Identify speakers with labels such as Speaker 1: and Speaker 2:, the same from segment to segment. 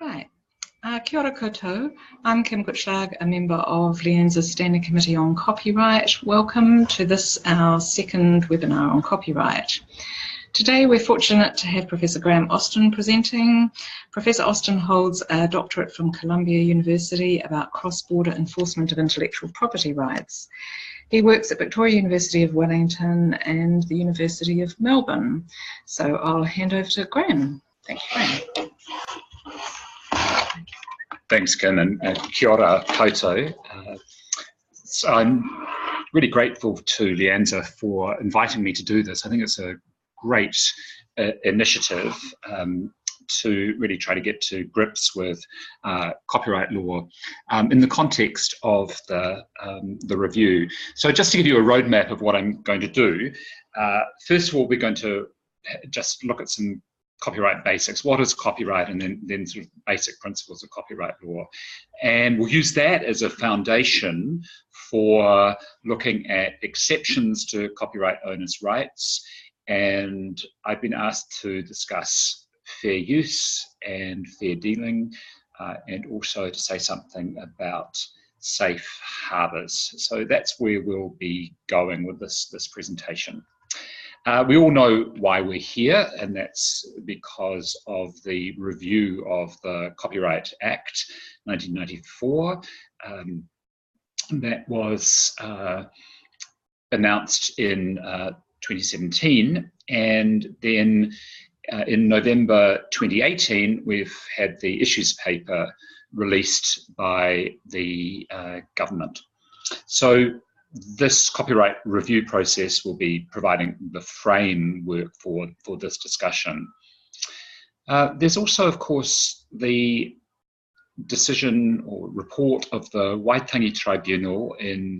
Speaker 1: Right. Kia ora koutou. I'm Kim Gutschlag, a member of LIANZA's Standing Committee on Copyright. Welcome to this, our second webinar on copyright. Today we're fortunate to have Professor Graeme Austin presenting. Professor Austin holds a doctorate from Columbia University about cross-border enforcement of intellectual property rights. He works at Victoria University of Wellington and the University of Melbourne. So I'll hand over to Graeme. Thank you, Graeme.
Speaker 2: Thanks, Kim, and kia ora koutou. So I'm really grateful to LIANZA for inviting me to do this. I think it's a great initiative to really try to get to grips with copyright law in the context of the review. So just to give you a roadmap of what I'm going to do, first of all, we're going to just look at some copyright basics. What is copyright? And then sort of basic principles of copyright law. And we'll use that as a foundation for looking at exceptions to copyright owners' rights. And I've been asked to discuss fair use and fair dealing, and also to say something about safe harbours. So that's where we'll be going with this presentation. We all know why we're here, and that's because of the review of the Copyright Act 1994 that was announced in 2017, and then in November 2018 we've had the issues paper released by the government. So this copyright review process will be providing the framework for this discussion. There's also, of course, the decision or report of the Waitangi Tribunal in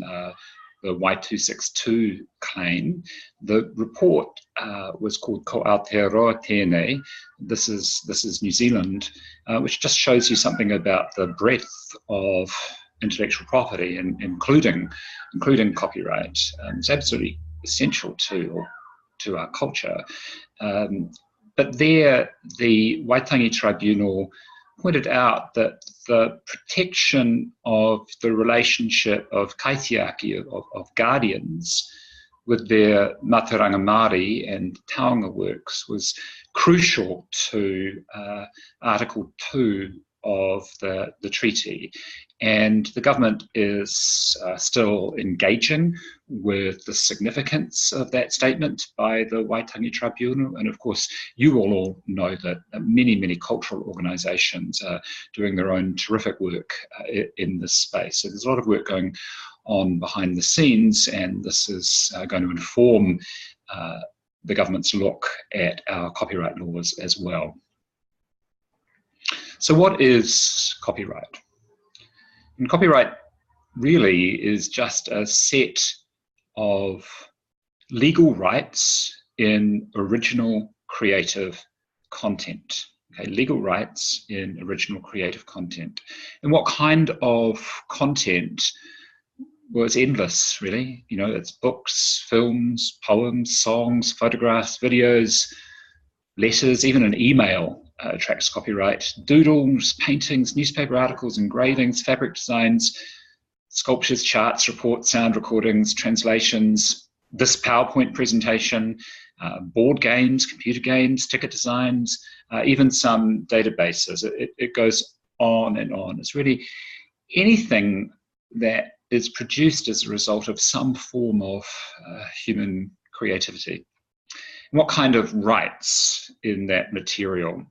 Speaker 2: the Y262 claim. The report was called Ko Aotearoa Tēnei. This is New Zealand, which just shows you something about the breadth of intellectual property, and including copyright. It's absolutely essential to our culture. But there, the Waitangi Tribunal pointed out that the protection of the relationship of kaitiaki, of guardians, with their Mātauranga Māori and taonga works was crucial to Article 2 of the treaty, and the government is still engaging with the significance of that statement by the Waitangi Tribunal. And of course, you all know that many cultural organisations are doing their own terrific work in this space. So there's a lot of work going on behind the scenes, and this is going to inform the government's look at our copyright laws as well. So what is copyright? And copyright really is just a set of legal rights in original creative content. Okay, legal rights in original creative content. And what kind of content? Well, it's endless, really. You know, it's books, films, poems, songs, photographs, videos, letters, even an email attracts copyright. Doodles, paintings, newspaper articles, engravings, fabric designs, sculptures, charts, reports, sound recordings, translations, this PowerPoint presentation, board games, computer games, ticket designs, even some databases. It goes on and on. It's really anything that is produced as a result of some form of human creativity. And what kind of rights in that material?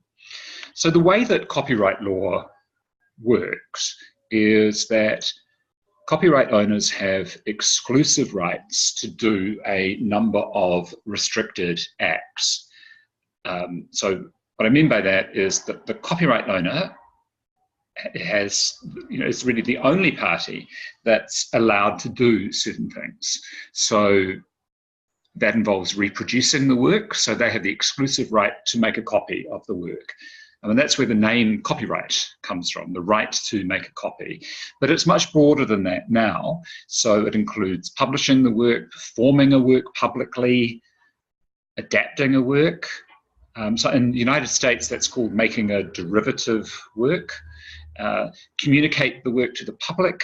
Speaker 2: So the way that copyright law works is that copyright owners have exclusive rights to do a number of restricted acts. So what I mean by that is that the copyright owner has, is really the only party that's allowed to do certain things. So that involves reproducing the work, so they have the exclusive right to make a copy of the work. And that's where the name copyright comes from, the right to make a copy. But it's much broader than that now. So it includes publishing the work, performing a work publicly, adapting a work, So in the United States, that's called making a derivative work. Communicate the work to the public.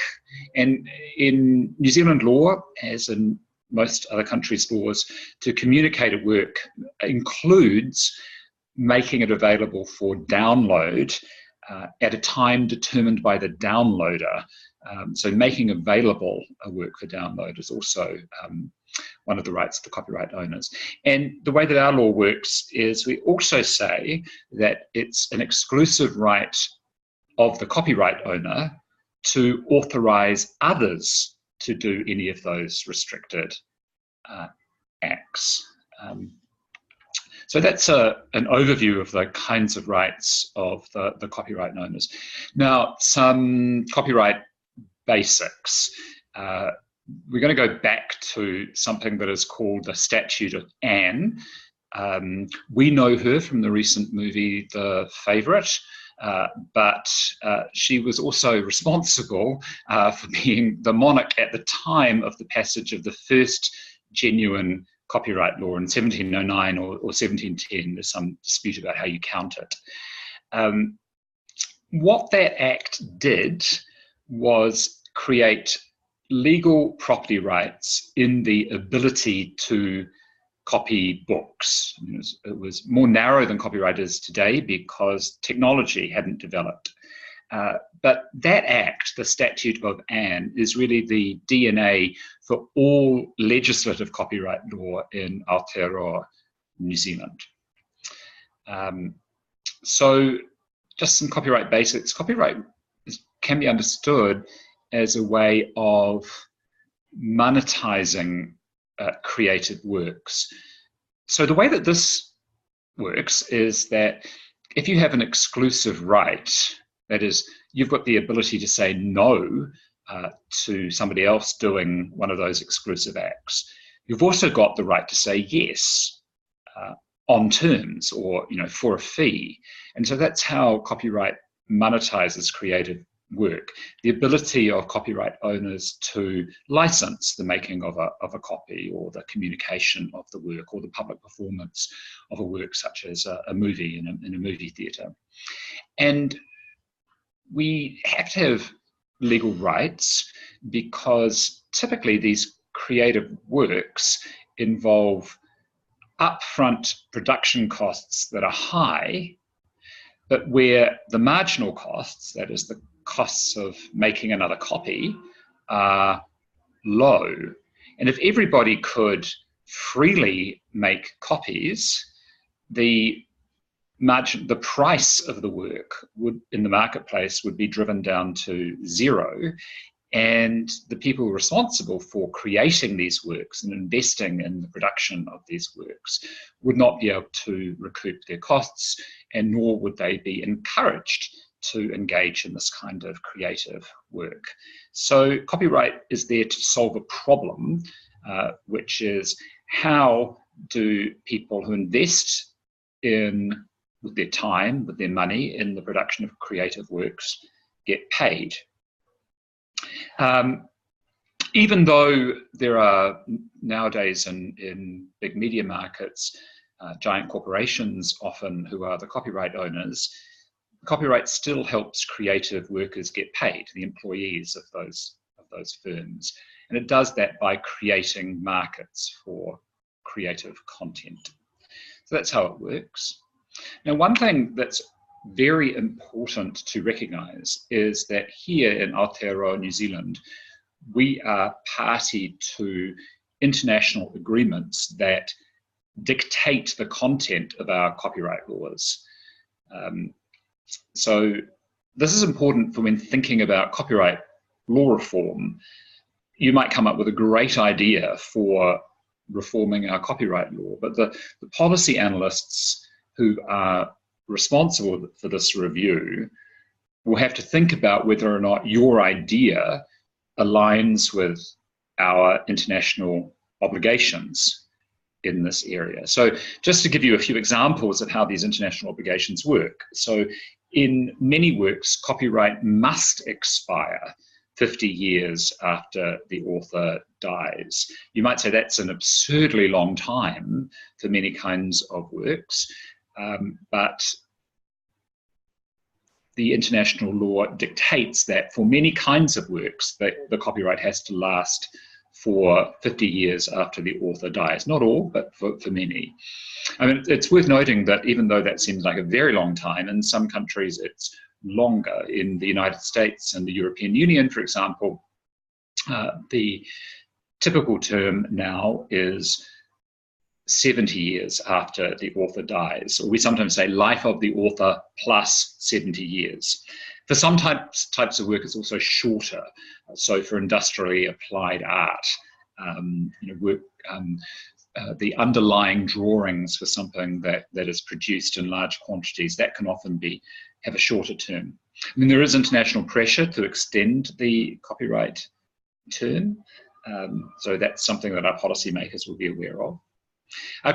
Speaker 2: And in New Zealand law, as in most other countries' laws, to communicate a work includes making it available for download at a time determined by the downloader. So making available a work for download is also one of the rights of the copyright owners. And the way that our law works is we also say that it's an exclusive right of the copyright owner to authorize others to do any of those restricted acts. So that's an overview of the kinds of rights of the copyright owners. Now, some copyright basics. We're going to go back to something that is called the Statute of Anne. We know her from the recent movie The Favourite, but she was also responsible for being the monarch at the time of the passage of the first genuine copyright law in 1709 or 1710. There's some dispute about how you count it. What that act did was create legal property rights in the ability to copy books. It was more narrow than copyright is today because technology hadn't developed. But that act, the Statute of Anne, is really the DNA for all legislative copyright law in Aotearoa, New Zealand. So just some copyright basics. Copyright can be understood as a way of monetizing creative works. So the way that this works is that if you have an exclusive right, that is, you've got the ability to say no to somebody else doing one of those exclusive acts, you've also got the right to say yes on terms or for a fee. And so that's how copyright monetizes creative work, the ability of copyright owners to license the making of a copy or the communication of the work or the public performance of a work such as a movie in a movie theatre. And we have to have legal rights because typically these creative works involve upfront production costs that are high, but where the marginal costs, that is the costs of making another copy, are low. And if everybody could freely make copies, the price of the work in the marketplace would be driven down to zero, and the people responsible for creating these works and investing in the production of these works would not be able to recoup their costs, and nor would they be encouraged to engage in this kind of creative work. So copyright is there to solve a problem, which is how do people who invest with their time, with their money in the production of creative works get paid? Even though there are nowadays in big media markets, giant corporations often who are the copyright owners, copyright still helps creative workers get paid, the employees of those firms. And it does that by creating markets for creative content. So that's how it works. Now, one thing that's very important to recognise is that here in Aotearoa, New Zealand, we are party to international agreements that dictate the content of our copyright laws. So this is important for when thinking about copyright law reform. You might come up with a great idea for reforming our copyright law, but the policy analysts who are responsible for this review will have to think about whether or not your idea aligns with our international obligations in this area. So just to give you a few examples of how these international obligations work. So in many works, copyright must expire 50 years after the author dies. You might say that's an absurdly long time for many kinds of works. but the international law dictates that for many kinds of works, that the copyright has to last for 50 years after the author dies. Not all, but for many. I mean, it's worth noting that even though that seems like a very long time, in some countries it's longer. In the United States and the European Union, for example, the typical term now is 70 years after the author dies, or we sometimes say life of the author plus 70 years. For some types of work, it's also shorter. So for industrially applied art, the underlying drawings for something that is produced in large quantities, that can often have a shorter term. I mean, there is international pressure to extend the copyright term, so that's something that our policymakers will be aware of.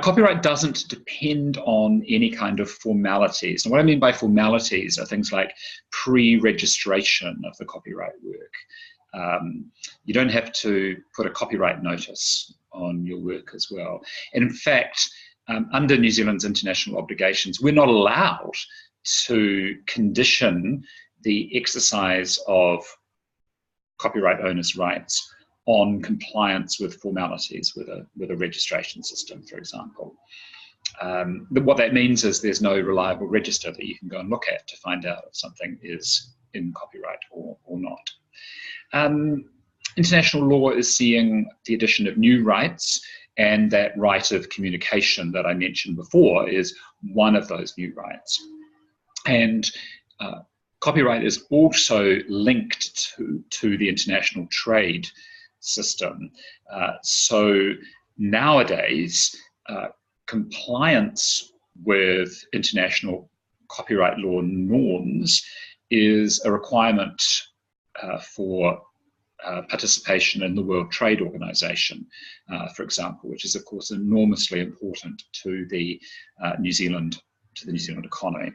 Speaker 2: Copyright doesn't depend on any kind of formalities. And what I mean by formalities are things like pre-registration of the copyright work. You don't have to put a copyright notice on your work as well. And in fact, under New Zealand's international obligations, we're not allowed to condition the exercise of copyright owners' rights on compliance with formalities, with a registration system, for example. What that means is there's no reliable register that you can go and look at to find out if something is in copyright or not. International law is seeing the addition of new rights, and that right of communication that I mentioned before is one of those new rights. And copyright is also linked to the international trade system. So nowadays, compliance with international copyright law norms is a requirement for participation in the World Trade Organization, for example, which is of course enormously important to the New Zealand economy.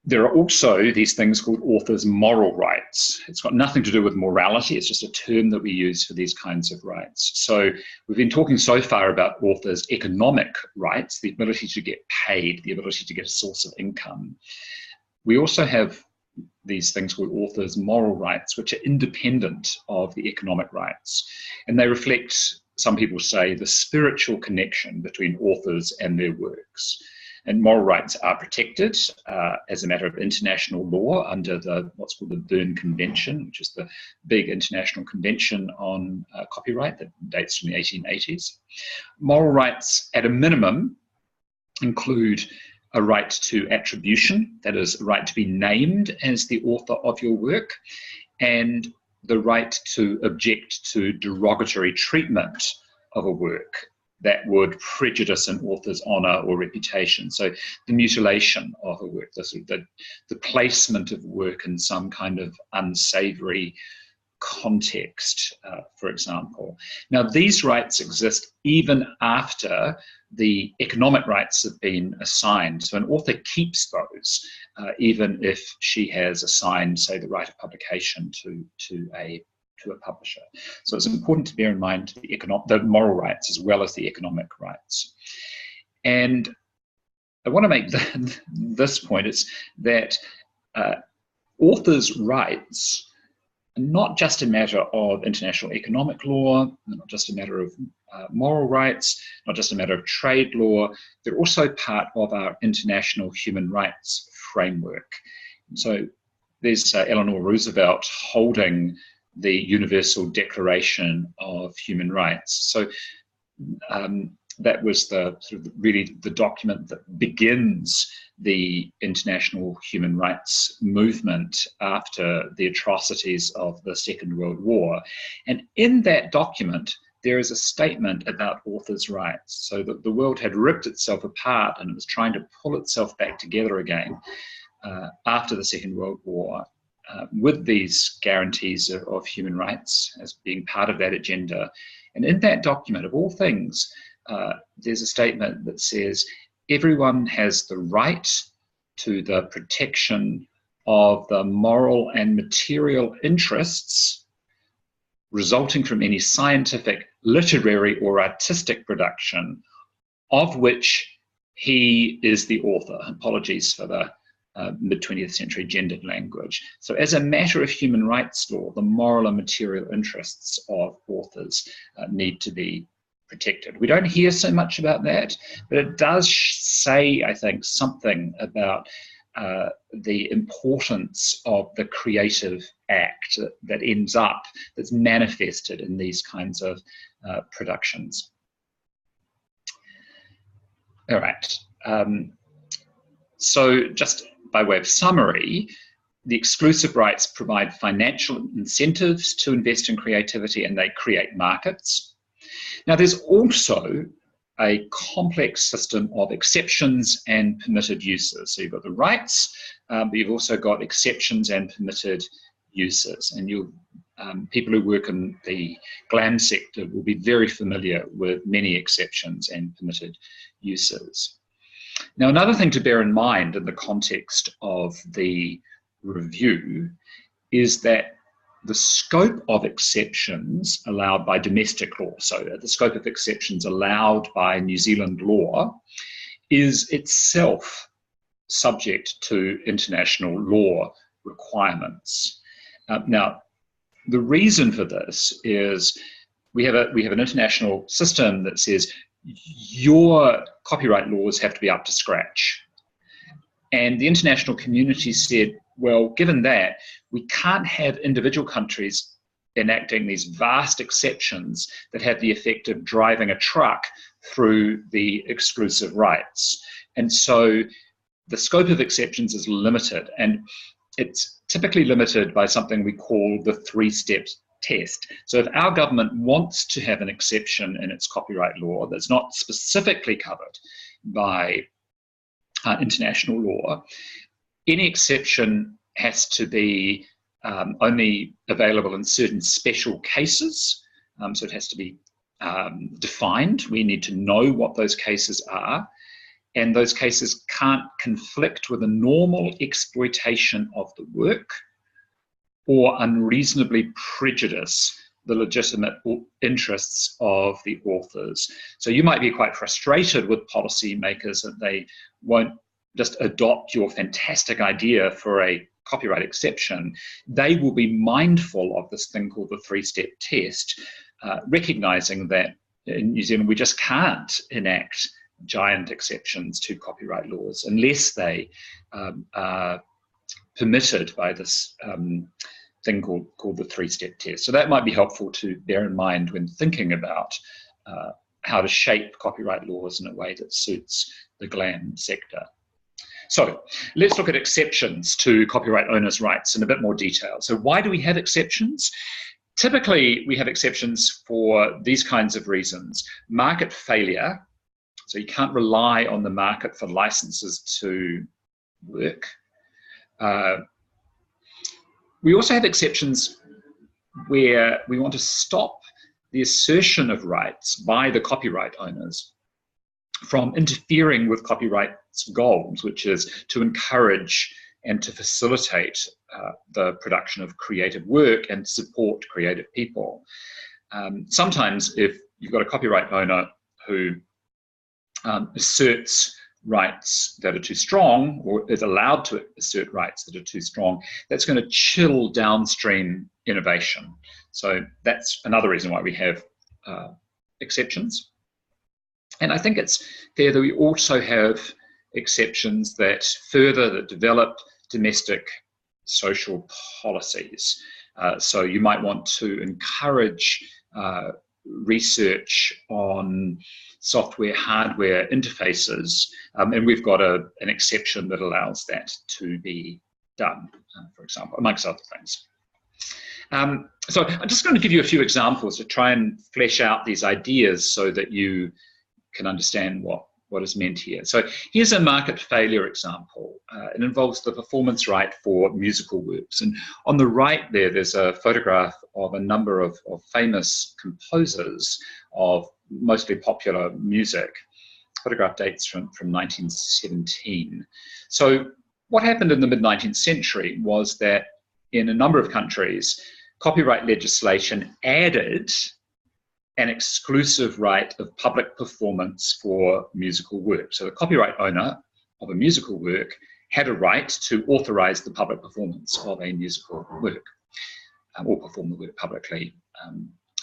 Speaker 2: There are also these things called authors' moral rights. It's got nothing to do with morality, it's just a term that we use for these kinds of rights. So we've been talking so far about authors' economic rights, the ability to get paid, the ability to get a source of income. We also have these things called authors' moral rights, which are independent of the economic rights. And they reflect, some people say, the spiritual connection between authors and their works. And moral rights are protected as a matter of international law under what's called the Berne Convention, which is the big international convention on copyright that dates from the 1880s. Moral rights, at a minimum, include a right to attribution, that is, a right to be named as the author of your work, and the right to object to derogatory treatment of a work that would prejudice an author's honour or reputation. So the mutilation of a work, the placement of work in some kind of unsavoury context, for example. Now, these rights exist even after the economic rights have been assigned. So an author keeps those, even if she has assigned, say, the right of publication to a publisher. So it's important to bear in mind the moral rights as well as the economic rights. And I want to make this point, is that authors' rights are not just a matter of international economic law, not just a matter of moral rights, not just a matter of trade law, they're also part of our international human rights framework. So there's Eleanor Roosevelt holding the Universal Declaration of Human Rights. So that was really the document that begins the international human rights movement after the atrocities of the Second World War. And in that document, there is a statement about authors' rights. So that the world had ripped itself apart and it was trying to pull itself back together again after the Second World War. With these guarantees of human rights as being part of that agenda. And in that document, of all things, there's a statement that says, everyone has the right to the protection of the moral and material interests resulting from any scientific, literary, or artistic production of which he is the author. Apologies for the mid-20th century gendered language. So as a matter of human rights law, the moral and material interests of authors need to be protected. We don't hear so much about that, but it does say, I think, something about the importance of the creative act that ends up, that's manifested in these kinds of productions. All right. So just by way of summary, the exclusive rights provide financial incentives to invest in creativity, and they create markets. Now, there's also a complex system of exceptions and permitted uses. So you've got the rights, but you've also got exceptions and permitted uses. And people who work in the GLAM sector will be very familiar with many exceptions and permitted uses. Now, another thing to bear in mind in the context of the review is that the scope of exceptions allowed by domestic law, so the scope of exceptions allowed by New Zealand law, is itself subject to international law requirements. Now, the reason for this is we have an international system that says your copyright laws have to be up to scratch. And the international community said, well, given that, we can't have individual countries enacting these vast exceptions that have the effect of driving a truck through the exclusive rights. And so the scope of exceptions is limited, and it's typically limited by something we call the three-step test. So if our government wants to have an exception in its copyright law that's not specifically covered by international law, any exception has to be only available in certain special cases. So it has to be defined. We need to know what those cases are. And those cases can't conflict with a normal exploitation of the work or unreasonably prejudice the legitimate interests of the authors. So you might be quite frustrated with policymakers that they won't just adopt your fantastic idea for a copyright exception. They will be mindful of this thing called the three-step test, recognizing that in New Zealand we just can't enact giant exceptions to copyright laws unless they are permitted by this thing called the three-step test. So that might be helpful to bear in mind when thinking about how to shape copyright laws in a way that suits the GLAM sector. So let's look at exceptions to copyright owners' rights in a bit more detail. So why do we have exceptions? Typically, we have exceptions for these kinds of reasons. Market failure, so you can't rely on the market for licenses to work. We also have exceptions where we want to stop the assertion of rights by the copyright owners from interfering with copyright's goals, which is to encourage and to facilitate the production of creative work and support creative people. Sometimes if you've got a copyright owner who asserts rights that are too strong, or is allowed to assert rights that are too strong, that's going to chill downstream innovation. So that's another reason why we have exceptions. And I think it's fair that we also have exceptions that develop domestic social policies. So you might want to encourage research on software, hardware interfaces, and we've got an exception that allows that to be done, for example, amongst other things. So I'm just going to give you a few examples to try and flesh out these ideas so that you can understand what is meant here. So here's a market failure example. It involves the performance right for musical works. And on the right there's a photograph of a number of famous composers of mostly popular music. Photograph dates from 1917. So what happened in the mid-19th century was that in a number of countries, copyright legislation added an exclusive right of public performance for musical work. So the copyright owner of a musical work had a right to authorize the public performance of a musical work, or perform the work publicly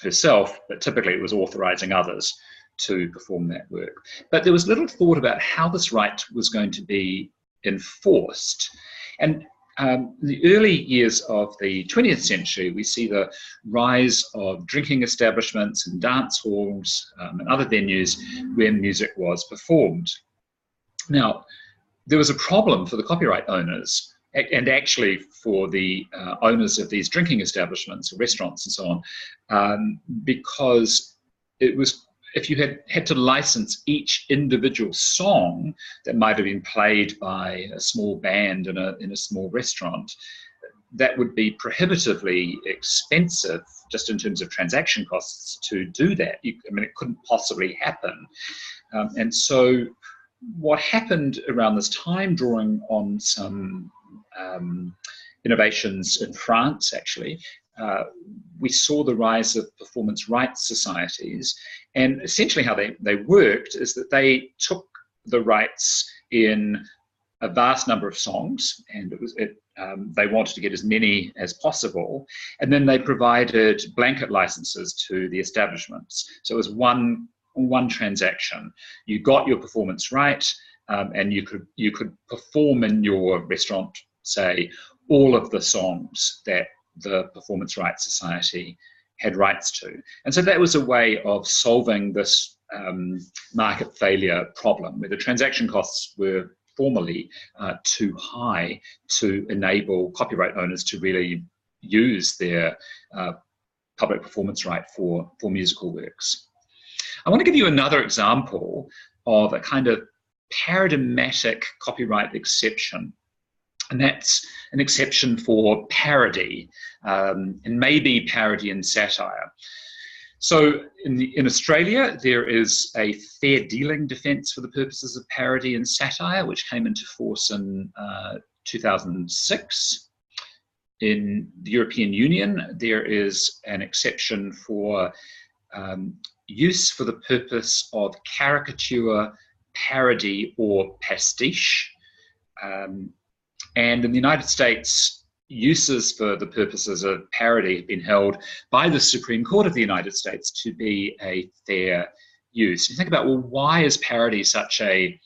Speaker 2: herself, but typically it was authorizing others to perform that work. But there was little thought about how this right was going to be enforced. And in the early years of the 20th century, we see the rise of drinking establishments and dance halls and other venues where music was performed. Now, there was a problem for the copyright owners, and actually for the owners of these drinking establishments, restaurants and so on, because it was, if you had to license each individual song that might have been played by a small band in a small restaurant, that would be prohibitively expensive just in terms of transaction costs to do that. I mean, it couldn't possibly happen. And so what happened around this time, drawing on some innovations in France, actually, we saw the rise of performance rights societies, and essentially how they worked is that they took the rights in a vast number of songs, and they wanted to get as many as possible, and then they provided blanket licenses to the establishments. So it was one transaction. You got your performance right, and you could perform in your restaurant, say, all of the songs that the Performance Rights Society had rights to. And so that was a way of solving this market failure problem, where the transaction costs were formerly too high to enable copyright owners to really use their public performance right for musical works. I want to give you another example of a kind of paradigmatic copyright exception. And that's an exception for parody, and maybe parody and satire. So in Australia, there is a fair dealing defence for the purposes of parody and satire, which came into force in 2006. In the European Union, there is an exception for use for the purpose of caricature, parody, or pastiche. And in the United States, uses for the purposes of parody have been held by the Supreme Court of the United States to be a fair use. You think about, well, why is parody such a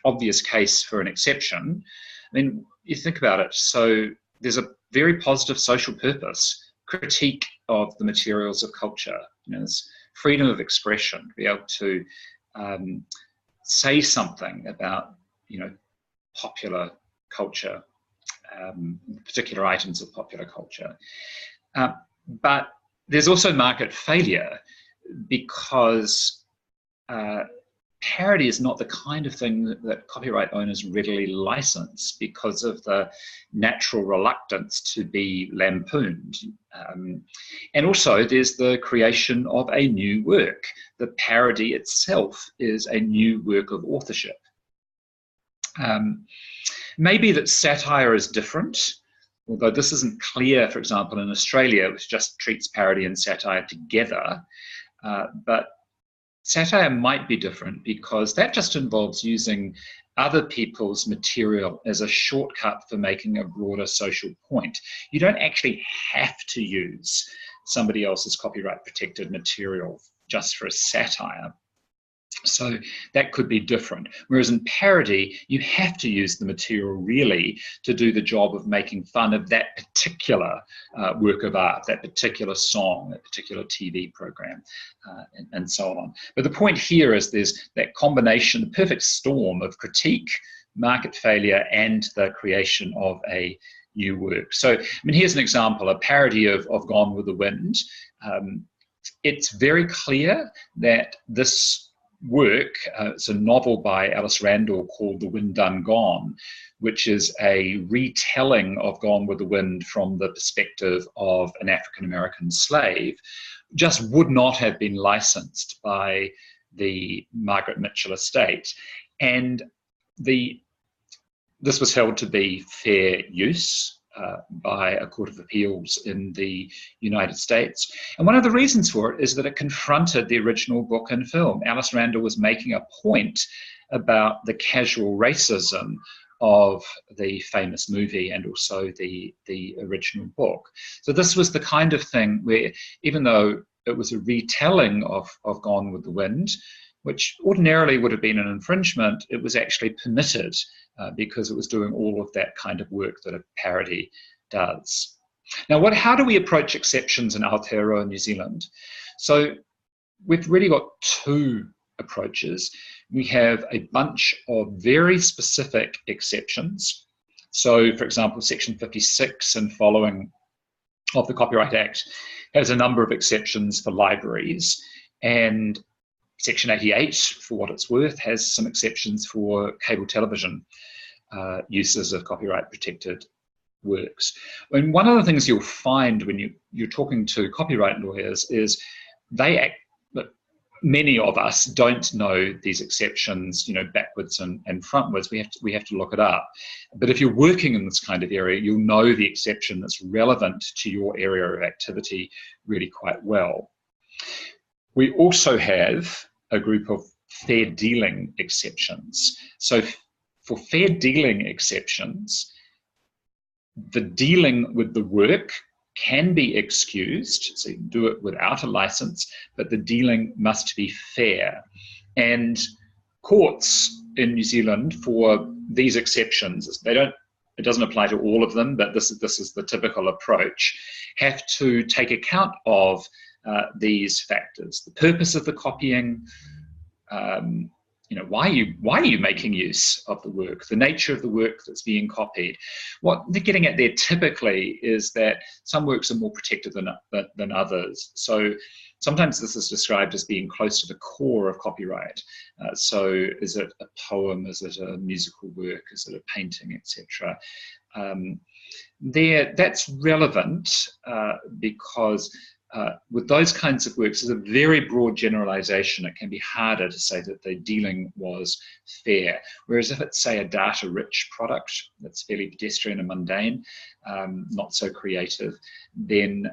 Speaker 2: obvious case for an exception? I mean, you think about it, so there's a very positive social purpose, critique of the materials of culture. You know, there's freedom of expression, to be able to say something about, you know, popular culture, particular items of popular culture. But there's also market failure, because parody is not the kind of thing that copyright owners readily license because of the natural reluctance to be lampooned. And also there's the creation of a new work. The parody itself is a new work of authorship. Maybe that satire is different, although this isn't clear, for example, in Australia, which just treats parody and satire together. But satire might be different because that just involves using other people's material as a shortcut for making a broader social point. You don't actually have to use somebody else's copyright protected material just for a satire. So that could be different. Whereas in parody, you have to use the material really to do the job of making fun of that particular work of art, that particular song, that particular TV program, and so on. But the point here is there's that combination, the perfect storm of critique, market failure, and the creation of a new work. So, I mean, here's an example, a parody of Gone with the Wind. It's very clear that this work, it's a novel by Alice Randall called The Wind Done Gone, which is a retelling of Gone with the Wind from the perspective of an African-American slave, just would not have been licensed by the Margaret Mitchell estate. And this was held to be fair use by a court of appeals in the United States. And one of the reasons for it is that it confronted the original book and film. Alice Randall was making a point about the casual racism of the famous movie and also the original book. So this was the kind of thing where, even though it was a retelling of Gone with the Wind, which ordinarily would have been an infringement, it was actually permitted because it was doing all of that kind of work that a parody does. Now, how do we approach exceptions in Aotearoa New Zealand? So we've really got two approaches. We have a bunch of very specific exceptions. So, for example, Section 56 and following of the Copyright Act has a number of exceptions for libraries, and Section 88, for what it's worth, has some exceptions for cable television uses of copyright protected works. And one of the things you'll find when you're talking to copyright lawyers is many of us don't know these exceptions, backwards and frontwards. We have to look it up. But if you're working in this kind of area, you'll know the exception that's relevant to your area of activity really quite well. We also have a group of fair dealing exceptions. So for fair dealing exceptions, the dealing with the work can be excused, so you can do it without a license, but the dealing must be fair. And courts in New Zealand, for these exceptions, it doesn't apply to all of them, but this is the typical approach, have to take account of these factors: the purpose of the copying, why are you making use of the work, the nature of the work that's being copied. What they're getting at there typically is that some works are more protected than others. So sometimes this is described as being close to the core of copyright. So is it a poem, is it a musical work, is it a painting, etc. That's relevant because with those kinds of works, there's a very broad generalization. It can be harder to say that the dealing was fair. Whereas if it's, say, a data-rich product that's fairly pedestrian and mundane, not so creative, then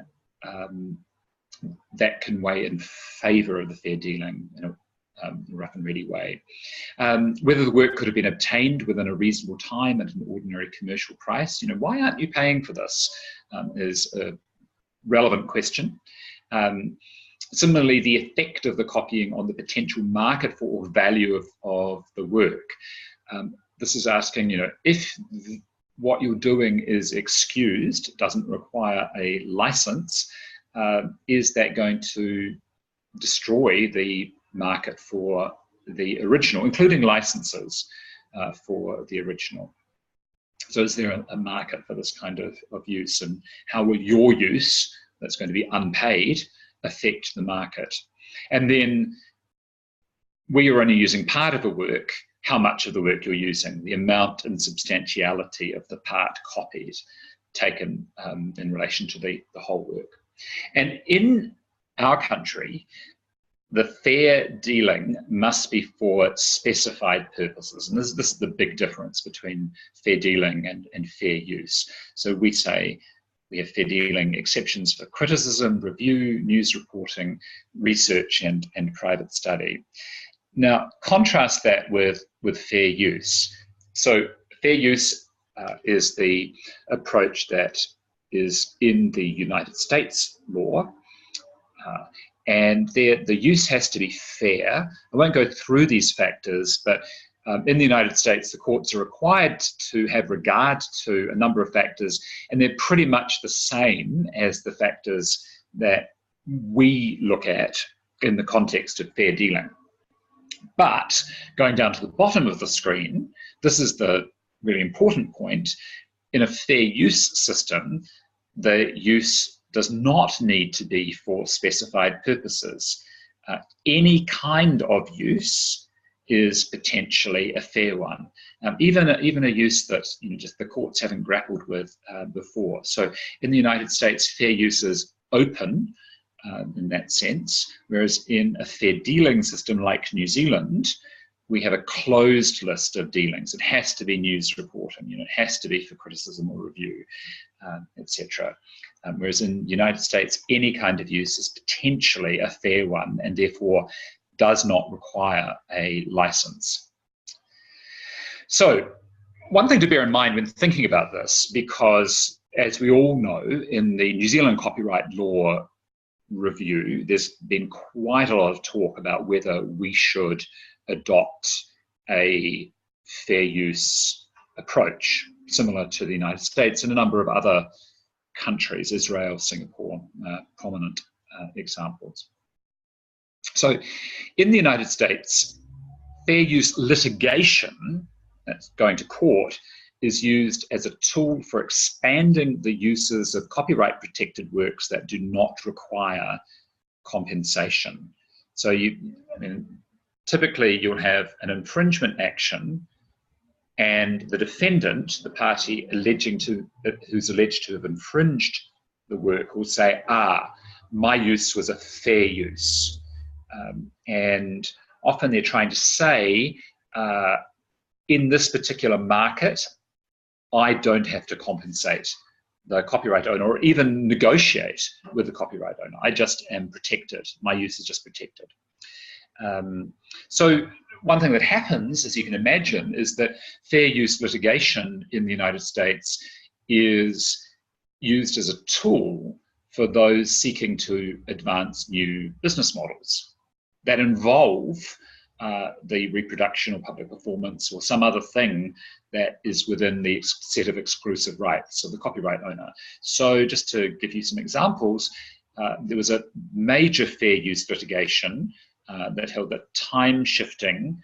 Speaker 2: that can weigh in favor of the fair dealing in a rough and ready way. Whether the work could have been obtained within a reasonable time at an ordinary commercial price, why aren't you paying for this, is a relevant question. Similarly, the effect of the copying on the potential market for or value of the work. This is asking, if what you're doing is excused, doesn't require a license, is that going to destroy the market for the original, including licenses for the original? So is there a market for this kind of use, and how will your use that's going to be unpaid affect the market? And then where you're only using part of a work, how much of the work you're using, the amount and substantiality of the part copied taken in relation to the whole work. And in our country, the fair dealing must be for specified purposes. And this is the big difference between fair dealing and fair use. So we say we have fair dealing exceptions for criticism, review, news reporting, research, and private study. Now, contrast that with fair use. So fair use is the approach that is in the United States law. And the use has to be fair. I won't go through these factors, but in the United States, the courts are required to have regard to a number of factors, and they're pretty much the same as the factors that we look at in the context of fair dealing. But going down to the bottom of the screen, this is the really important point. In a fair use system, the use does not need to be for specified purposes. Any kind of use is potentially a fair one, even a use that just the courts haven't grappled with before. So in the United States, fair use is open in that sense, whereas in a fair dealing system like New Zealand, we have a closed list of dealings. It has to be news reporting, it has to be for criticism or review, etc. Whereas in the United States, any kind of use is potentially a fair one and therefore does not require a license. So one thing to bear in mind when thinking about this, because as we all know, in the New Zealand copyright law review, there's been quite a lot of talk about whether we should adopt a fair use approach, similar to the United States and a number of other countries, Israel, Singapore, prominent examples. So in the United States, fair use litigation, that's going to court, is used as a tool for expanding the uses of copyright protected works that do not require compensation. So typically you'll have an infringement action and the defendant, the party who's alleged to have infringed the work, will say, my use was a fair use. And often they're trying to say, in this particular market, I don't have to compensate the copyright owner or even negotiate with the copyright owner. I just am protected. My use is just protected. So one thing that happens, as you can imagine, is that fair use litigation in the United States is used as a tool for those seeking to advance new business models that involve the reproduction or public performance or some other thing that is within the set of exclusive rights of the copyright owner. So just to give you some examples, there was a major fair use litigation that held that time shifting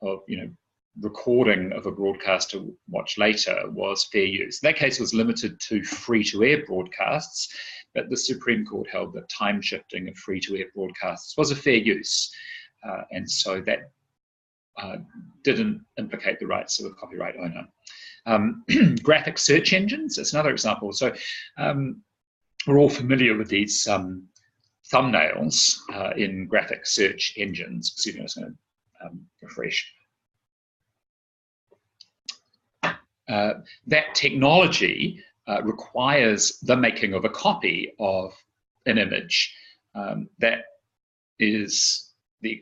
Speaker 2: of recording of a broadcast to watch later was fair use. That case was limited to free-to-air broadcasts, but the Supreme Court held that time shifting of free-to-air broadcasts was a fair use. And so that didn't implicate the rights of the copyright owner. Graphic search engines, that's another example. So we're all familiar with these thumbnails in graphic search engines. Excuse me, I'm just going to refresh. That technology requires the making of a copy of an image that is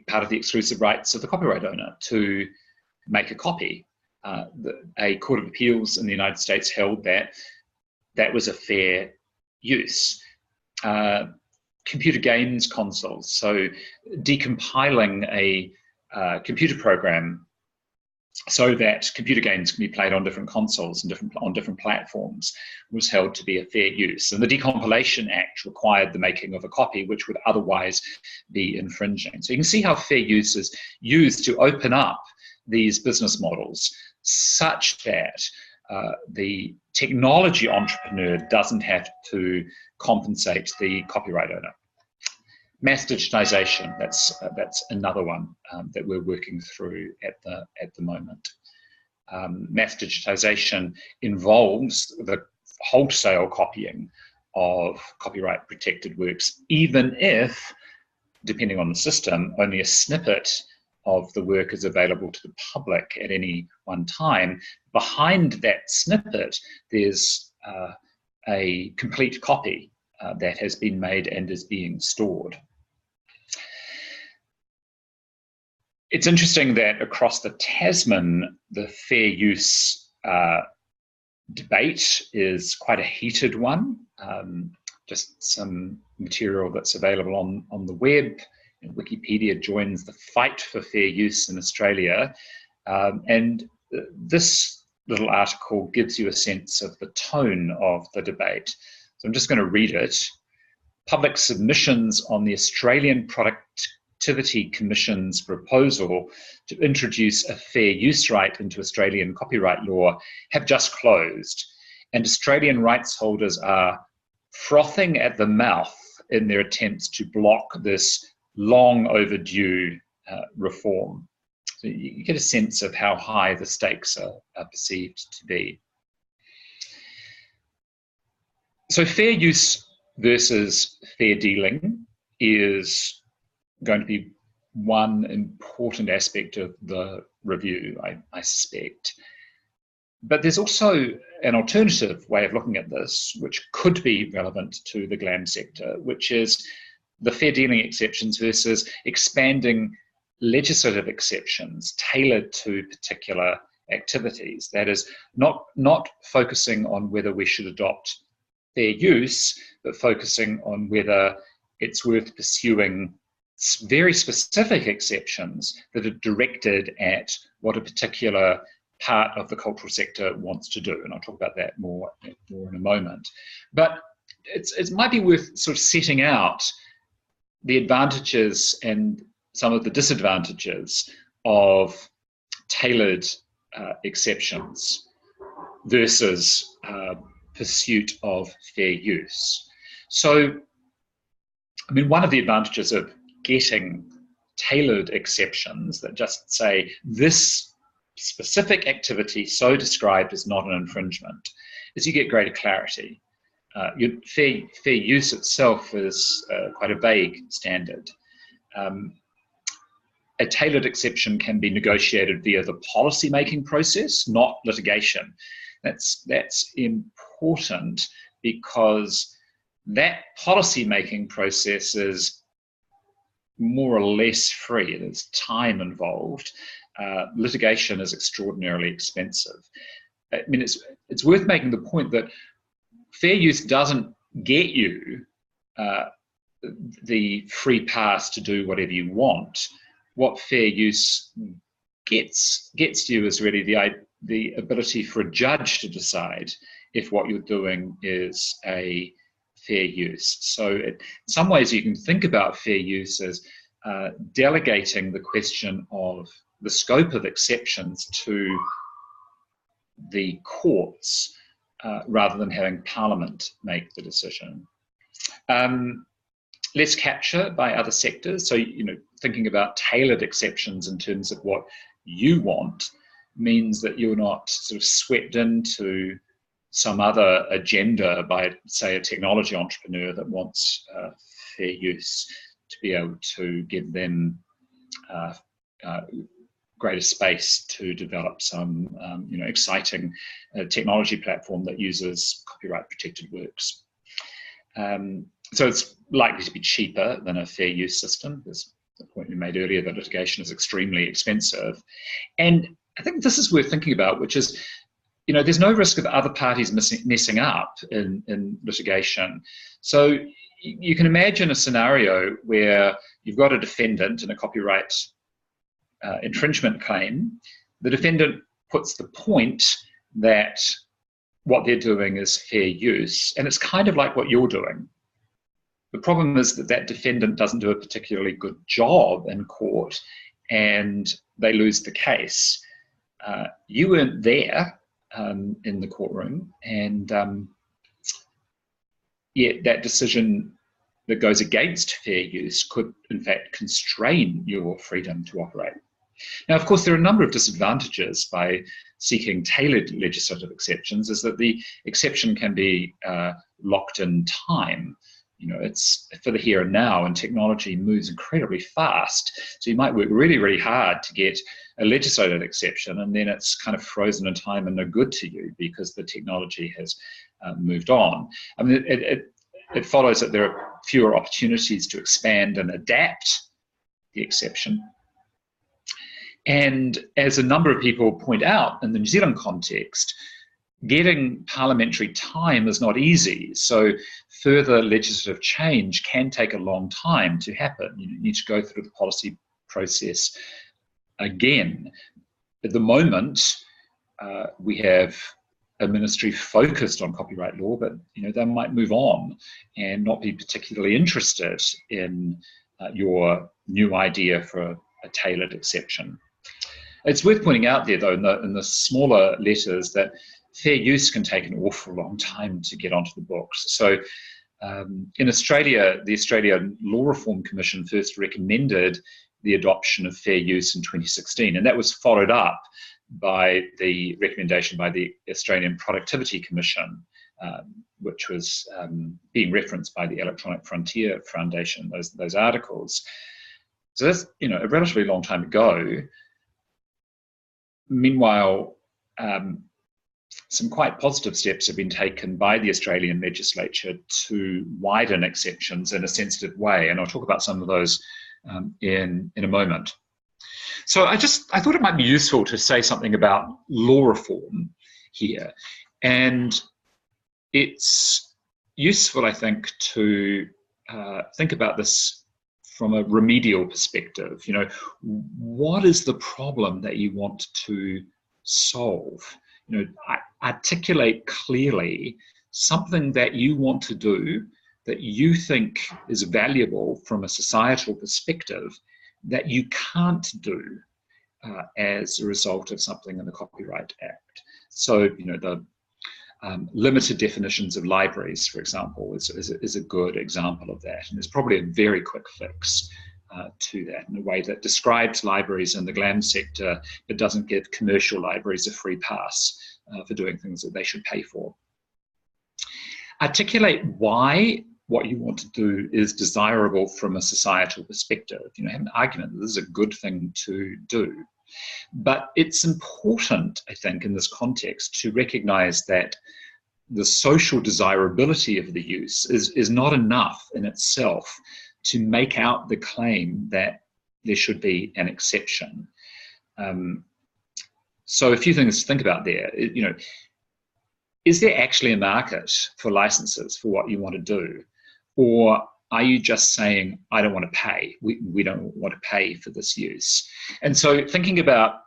Speaker 2: part of the exclusive rights of the copyright owner to make a copy. A court of appeals in the United States held that that was a fair use. Computer games consoles, so decompiling a computer program so that computer games can be played on different consoles and on different platforms was held to be a fair use. And the Decompilation Act required the making of a copy which would otherwise be infringing. So you can see how fair use is used to open up these business models such that the technology entrepreneur doesn't have to compensate the copyright owner. Mass digitization, that's another one that we're working through at the moment. Mass digitization involves the wholesale copying of copyright protected works, even if, depending on the system, only a snippet of the work is available to the public at any one time. Behind that snippet, there's a complete copy that has been made and is being stored. It's interesting that across the Tasman, the fair use debate is quite a heated one. Just some material that's available on the web. Wikipedia joins the fight for fair use in Australia. And this little article gives you a sense of the tone of the debate. So I'm just going to read it. Public submissions on the Australian Productivity Commission's proposal to introduce a fair use right into Australian copyright law have just closed, and Australian rights holders are frothing at the mouth in their attempts to block this long overdue reform. So you get a sense of how high the stakes are perceived to be. So fair use versus fair dealing is going to be one important aspect of the review, I suspect. But there's also an alternative way of looking at this, which could be relevant to the GLAM sector, which is the fair dealing exceptions versus expanding legislative exceptions tailored to particular activities. That is, not focusing on whether we should adopt fair use, but focusing on whether it's worth pursuing very specific exceptions that are directed at what a particular part of the cultural sector wants to do. And I'll talk about that more in a moment. But it might be worth sort of setting out the advantages and some of the disadvantages of tailored exceptions versus pursuit of fair use. So, I mean, one of the advantages of getting tailored exceptions that just say this specific activity so described is not an infringement is you get greater clarity. Fair use itself is quite a vague standard. A tailored exception can be negotiated via the policy-making process, not litigation. That's important because that policy-making process is more or less free. There's time involved. Litigation is extraordinarily expensive. I mean, it's worth making the point that fair use doesn't get you the free pass to do whatever you want. What fair use gets you is really the ability for a judge to decide if what you're doing is a fair use. So in some ways you can think about fair use as delegating the question of the scope of exceptions to the courts rather than having Parliament make the decision. Less capture by other sectors. So, thinking about tailored exceptions in terms of what you want means that you're not sort of swept into some other agenda by, say, a technology entrepreneur that wants fair use to be able to give them greater space to develop some exciting technology platform that uses copyright protected works. So it's likely to be cheaper than a fair use system. There's the point we made earlier that litigation is extremely expensive. And I think this is worth thinking about, which is, there's no risk of other parties messing up in litigation. So you can imagine a scenario where you've got a defendant in a copyright infringement claim. The defendant puts the point that what they're doing is fair use, and it's kind of like what you're doing. The problem is that that defendant doesn't do a particularly good job in court and they lose the case. You weren't there in the courtroom, and yet that decision that goes against fair use could in fact constrain your freedom to operate. Now, of course, there are a number of disadvantages by seeking tailored legislative exceptions, is that the exception can be locked in time. It's for the here and now, and technology moves incredibly fast. So you might work really, really hard to get a legislative exception, and then it's kind of frozen in time and no good to you because the technology has moved on. I mean, it follows that there are fewer opportunities to expand and adapt the exception. And as a number of people point out in the New Zealand context, getting parliamentary time is not easy. So further legislative change can take a long time to happen. You need to go through the policy process again. At the moment, we have a ministry focused on copyright law, but they might move on and not be particularly interested in your new idea for a tailored exception. It's worth pointing out there, though, in the smaller letters, that fair use can take an awful long time to get onto the books. So in Australia, the Australian Law Reform Commission first recommended the adoption of fair use in 2016, and that was followed up by the recommendation by the Australian Productivity Commission, which was being referenced by the Electronic Frontier Foundation, those articles. So that's, you know, a relatively long time ago. Meanwhile, some quite positive steps have been taken by the Australian legislature to widen exceptions in a sensitive way, and I'll talk about some of those in a moment. So I thought it might be useful to say something about law reform here, and it's useful, I think, to think about this from a remedial perspective. You know, what is the problem that you want to solve? You know, articulate clearly something that you want to do that you think is valuable from a societal perspective that you can't do as a result of something in the Copyright Act. So, you know, the limited definitions of libraries, for example, is a good example of that. And there's probably a very quick fix to that, in a way that describes libraries in the GLAM sector, but doesn't give commercial libraries a free pass for doing things that they should pay for. Articulate why what you want to do is desirable from a societal perspective. You know, have an argument that this is a good thing to do. But it's important, I think, in this context to recognize that the social desirability of the use is not enough in itself to make out the claim that there should be an exception. So a few things to think about there. You know, is there actually a market for licenses for what you want to do? Or are you just saying, I don't want to pay, we don't want to pay for this use? And so thinking about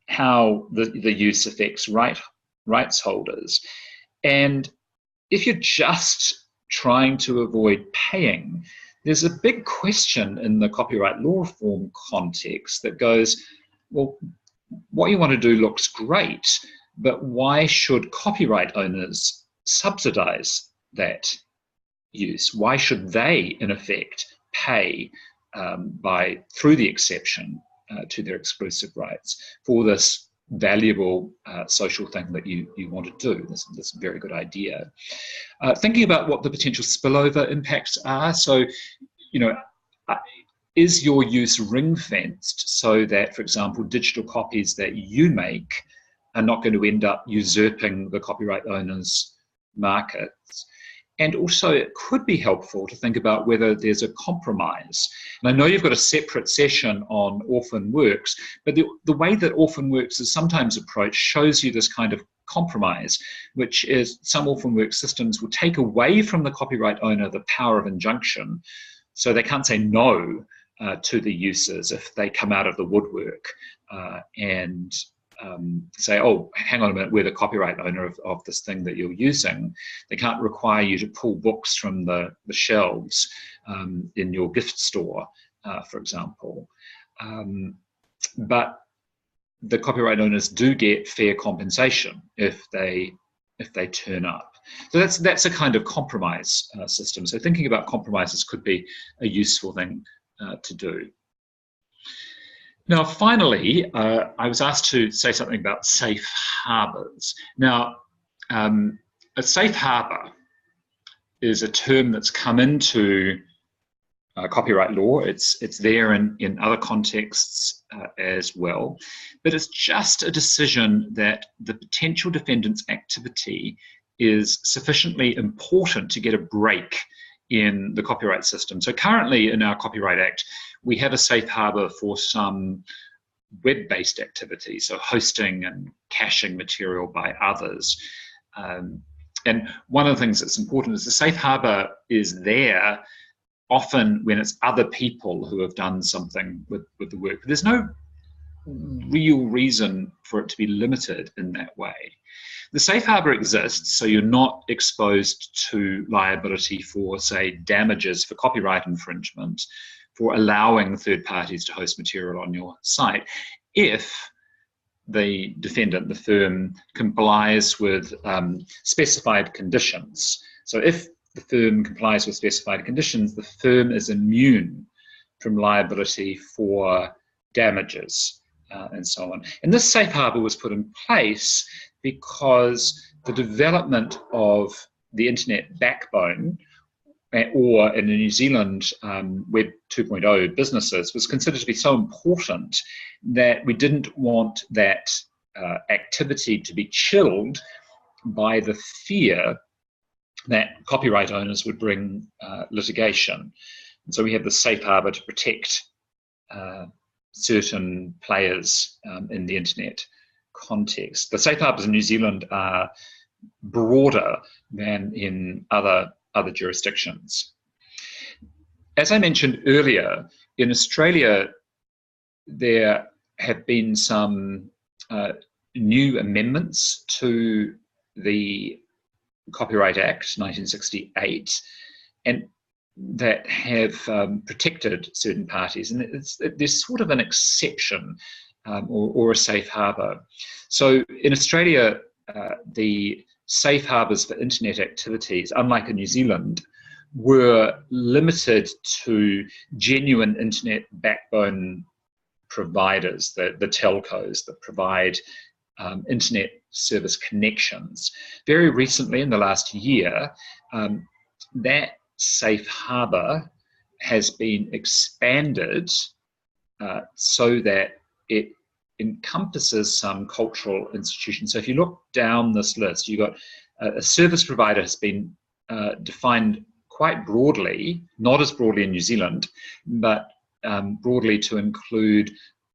Speaker 2: how the use affects rights holders, and if you're just trying to avoid paying, there's a big question in the copyright law reform context that goes, well, what you want to do looks great, but why should copyright owners subsidize that use? Why should they, in effect, pay through the exception to their exclusive rights for this valuable social thing that you want to do? This very good idea. Thinking about what the potential spillover impacts are. So, you know, is your use ring-fenced so that, for example, digital copies that you make are not going to end up usurping the copyright owner's markets? And also, it could be helpful to think about whether there's a compromise. And I know you've got a separate session on orphan works, but the way that orphan works is sometimes approached shows you this kind of compromise, which is some orphan work systems will take away from the copyright owner the power of injunction, so they can't say no to the users if they come out of the woodwork and say, oh, hang on a minute, we're the copyright owner of this thing that you're using. They can't require you to pull books from the shelves in your gift store, for example. But the copyright owners do get fair compensation if they turn up. So that's a kind of compromise system. So thinking about compromises could be a useful thing to do. Now, finally, I was asked to say something about safe harbours. Now, a safe harbour is a term that's come into copyright law. It's there in other contexts as well, but it's just a decision that the potential defendant's activity is sufficiently important to get a break in the copyright system. So currently in our Copyright Act, we have a safe harbour for some web-based activity, so hosting and caching material by others. And one of the things that's important is the safe harbour is there often when it's other people who have done something with the work. But there's no real reason for it to be limited in that way. The safe harbour exists so you're not exposed to liability for, say, damages for copyright infringement, for allowing third parties to host material on your site, if the defendant, the firm, complies with specified conditions. So if the firm complies with specified conditions, the firm is immune from liability for damages and so on. And this safe harbour was put in place because the development of the internet backbone or in the New Zealand Web 2.0 businesses was considered to be so important that we didn't want that activity to be chilled by the fear that copyright owners would bring litigation. And so we have the safe harbour to protect certain players in the internet context. The safe harbours in New Zealand are broader than in other jurisdictions. As I mentioned earlier, in Australia, there have been some new amendments to the Copyright Act 1968, and that have protected certain parties, and there's sort of an exception or a safe harbour. So in Australia, the safe harbours for internet activities, unlike in New Zealand, were limited to genuine internet backbone providers, the telcos that provide internet service connections. Very recently, in the last year, that safe harbour has been expanded so that it encompasses some cultural institutions. So if you look down this list, you've got a service provider has been defined quite broadly, not as broadly in New Zealand, but broadly to include,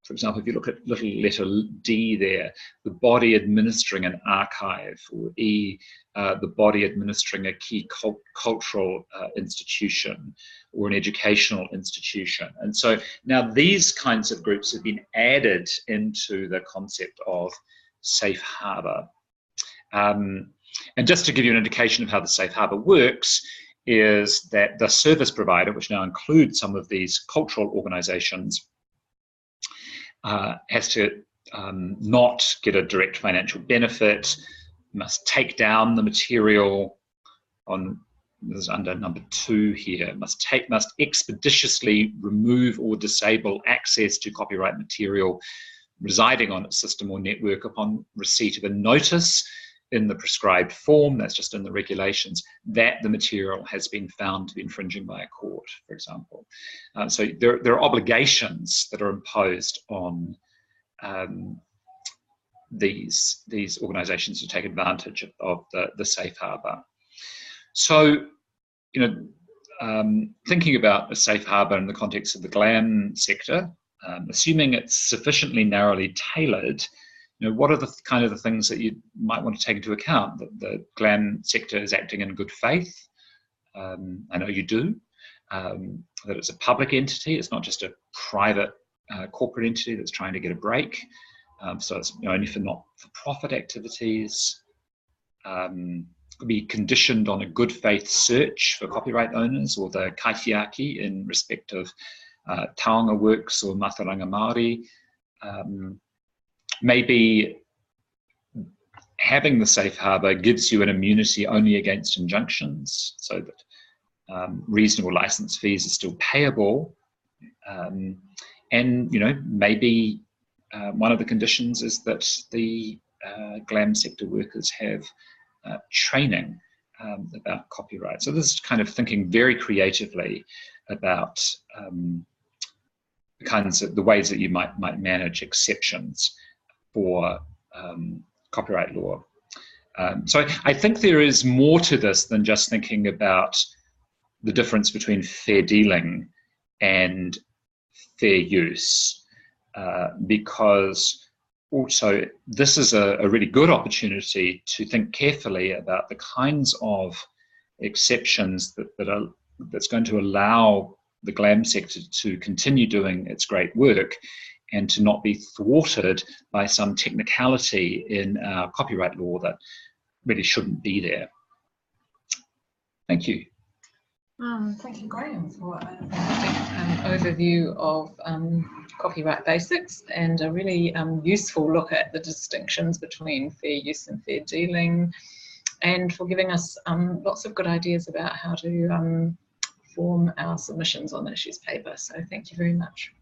Speaker 2: for example, if you look at little letter D there, the body administering an archive, or E, the body administering a key cultural institution or an educational institution. And so now these kinds of groups have been added into the concept of safe harbour. And just to give you an indication of how the safe harbour works, is that the service provider, which now includes some of these cultural organisations, has to not get a direct financial benefit, must take down the material on, this is under number 2 here, must expeditiously remove or disable access to copyright material residing on its system or network upon receipt of a notice in the prescribed form, that's just in the regulations, that the material has been found to be infringing by a court, for example. So there are obligations that are imposed on these organisations to take advantage of the safe harbour. So, you know, thinking about a safe harbour in the context of the GLAM sector, assuming it's sufficiently narrowly tailored, you know, what are the kind of the things that you might want to take into account? That the GLAM sector is acting in good faith. I know you do. That it's a public entity. It's not just a private corporate entity that's trying to get a break. So it's only for not-for-profit activities. Could be conditioned on a good faith search for copyright owners, or the kaitiaki in respect of taonga works or mataranga Māori. Maybe having the safe harbour gives you an immunity only against injunctions, so that reasonable licence fees are still payable. And you know, maybe one of the conditions is that the GLAM sector workers have training about copyright. So this is kind of thinking very creatively about the ways that you might manage exceptions for copyright law. So I think there is more to this than just thinking about the difference between fair dealing and fair use, because also this is a really good opportunity to think carefully about the kinds of exceptions that's going to allow the GLAM sector to continue doing its great work and to not be thwarted by some technicality in our copyright law that really shouldn't be there. Thank you.
Speaker 1: Thank you, Graeme, for a fantastic overview of copyright basics and a really useful look at the distinctions between fair use and fair dealing, and for giving us lots of good ideas about how to form our submissions on the issues paper. So thank you very much.